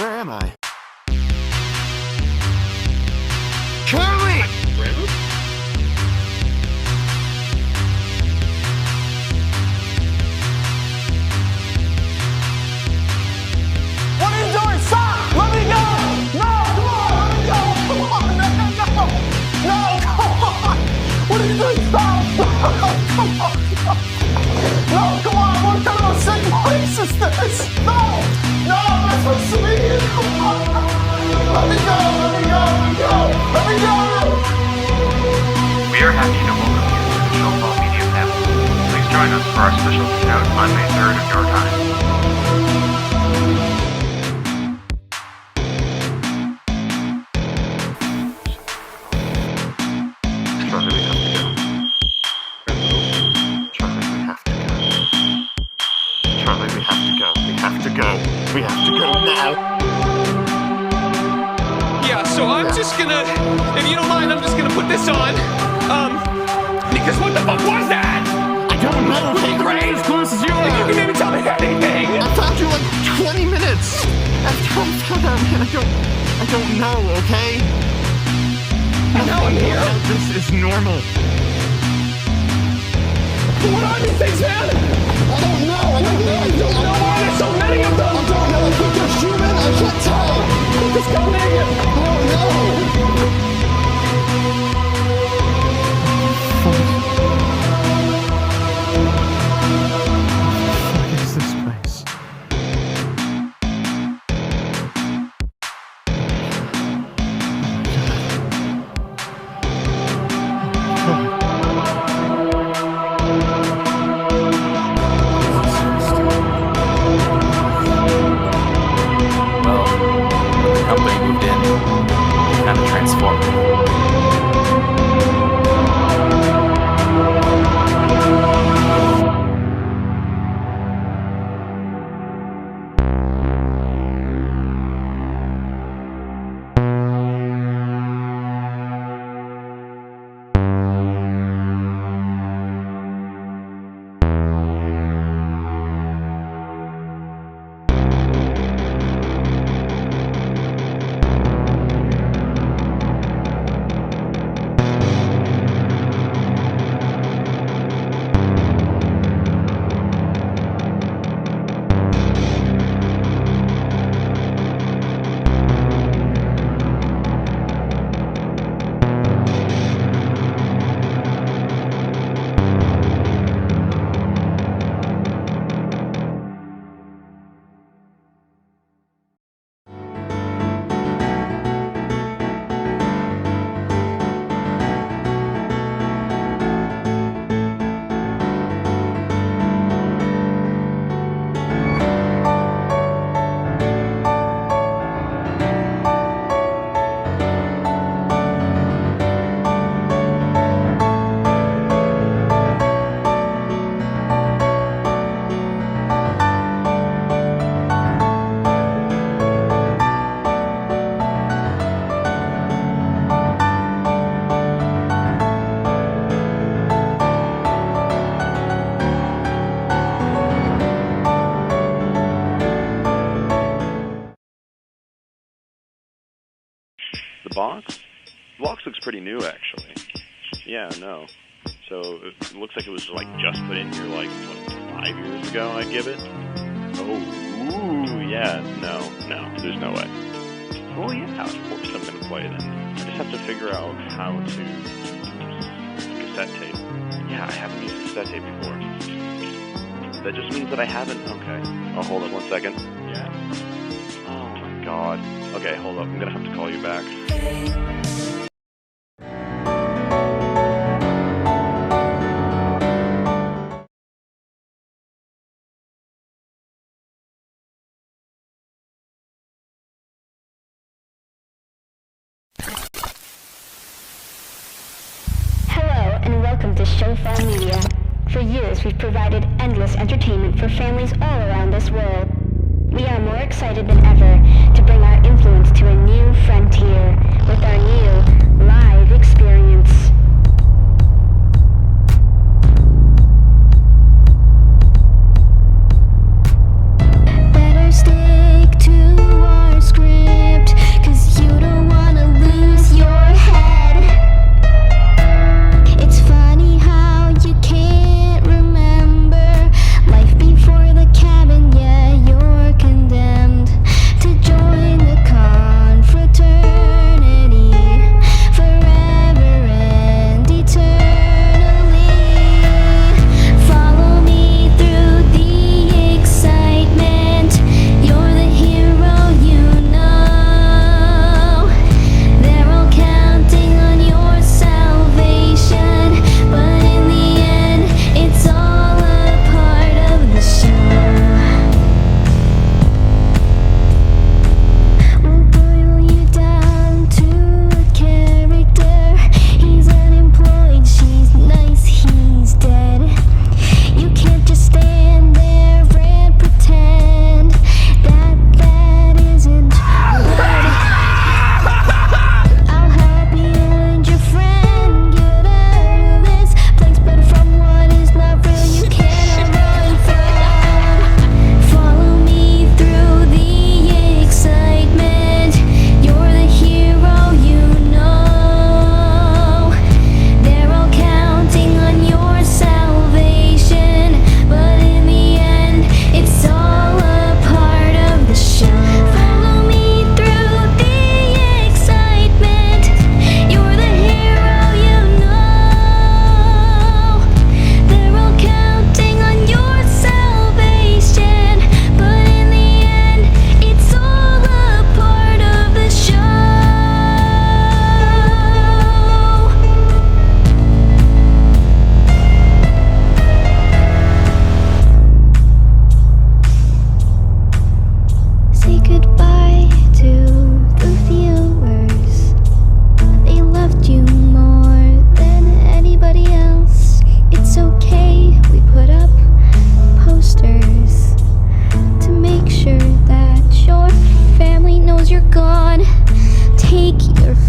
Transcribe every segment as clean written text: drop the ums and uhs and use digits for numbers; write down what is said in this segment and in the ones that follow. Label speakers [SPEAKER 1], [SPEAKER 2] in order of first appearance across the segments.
[SPEAKER 1] Where am I? Curly!
[SPEAKER 2] What are you doing? Stop! Let me go! No! Come on! Let me go! Come on! No! No! Come on! What are you doing? Stop! Come on! No! Come on! What kind of a sick place is this? No! No! I'm not supposed to be here! Come on! Let me go! Let me go! Let me go! Let me go!
[SPEAKER 3] We are happy to welcome you to the Showfall Media family. Please join us for our special keynote on May 3rd of your time. Charlie, we have to go. Charlie, we have to go. Charlie, we have to go. We have to go. We have to go now.
[SPEAKER 4] Yeah, so I'm just gonna, if you don't mind, I'm just gonna put this on. Because what the fuck was that?
[SPEAKER 1] I don't know, okay, great, as close as you are.
[SPEAKER 4] If you can maybe tell me anything.
[SPEAKER 1] I found you like 20 minutes. I don't know, okay?
[SPEAKER 4] Now I'm here.
[SPEAKER 1] This is normal.
[SPEAKER 4] What are these things, man?
[SPEAKER 1] I don't know. I don't know.
[SPEAKER 4] Why are there so many of them?
[SPEAKER 1] I don't know. I think they're human. I can't tell.
[SPEAKER 4] Who's this coming?
[SPEAKER 1] I don't know. What is this place?
[SPEAKER 5] Well, when the company moved in, it kind of transformed me.
[SPEAKER 6] The box? The box looks pretty new, actually. Yeah, no. So it looks like it was like just put in here like, what, 5 years ago, I give it? Oh, ooh, yeah, no, there's no way. Well, yeah, of course I'm going to play it in. I just have to figure out how to use cassette tape. Yeah, I haven't used cassette tape before. That just means that I haven't. Okay. Oh, hold on 1 second. Yeah. Oh my god. Okay, hold up. I'm gonna have to call you back.
[SPEAKER 7] Hello and welcome to Showfall Media. For years, we've provided endless entertainment for families all around this world. We are more excited than ever to bring our influence to a new frontier with our new live experience. Better stick to our script.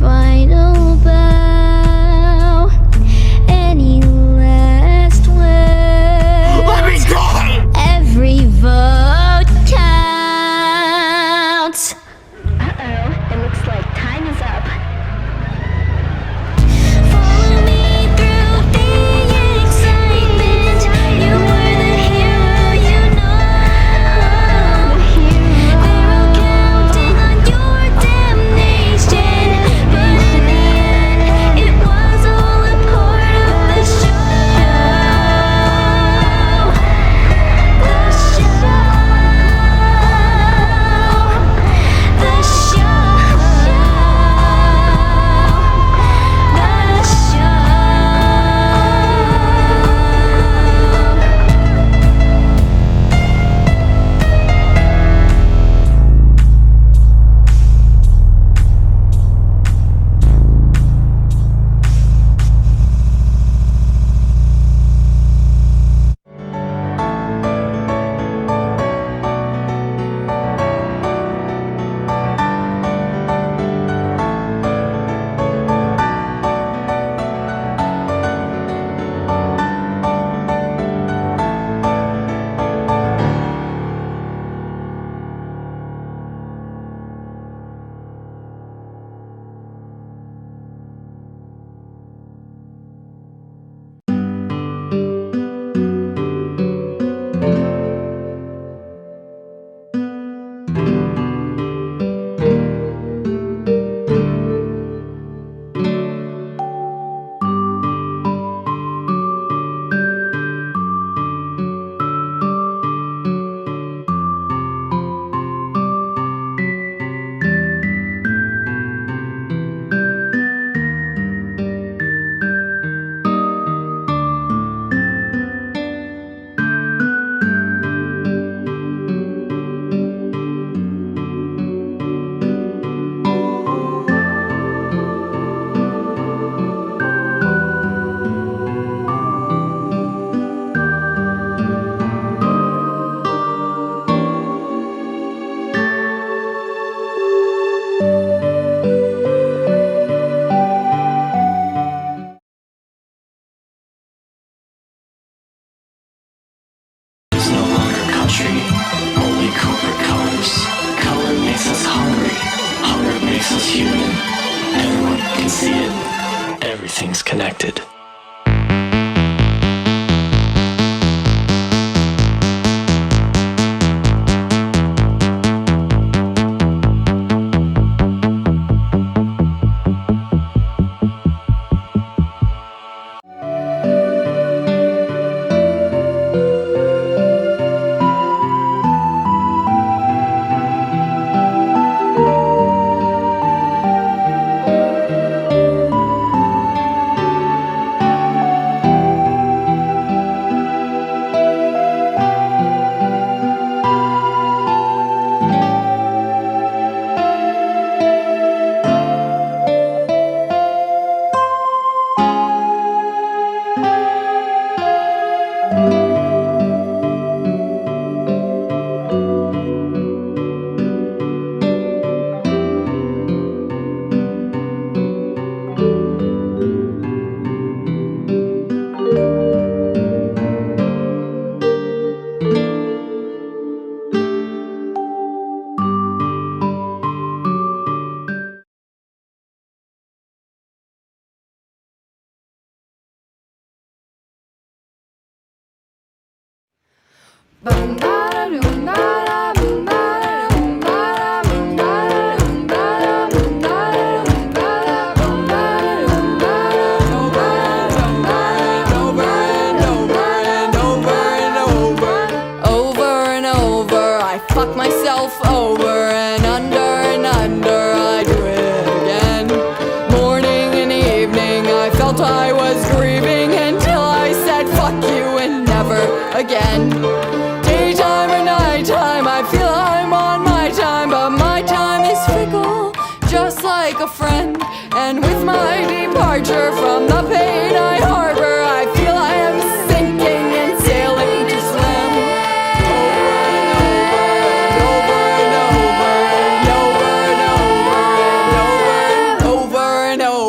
[SPEAKER 8] final bow. Any last words?
[SPEAKER 2] Let me go!
[SPEAKER 8] Every vote counts.
[SPEAKER 7] Uh-oh, it looks like time is up.
[SPEAKER 8] Follow me through the excitement. You were the hero, you know. They're all counting on your damnation. But in the end, it was all a part of the show. The show. The show.
[SPEAKER 9] It's no longer country, only corporate colors. Color makes us hungry, hunger makes us human. Everyone can see it, everything's connected.
[SPEAKER 10] Fuck myself over and under, I do it again. Morning and evening, I felt I was grieving until I said fuck you and never again. Daytime or nighttime, I feel I'm on my time, but my time is fickle, just like a friend. And with my departure from the pain I harbor, I feel I am sinking and sailing to swim. Over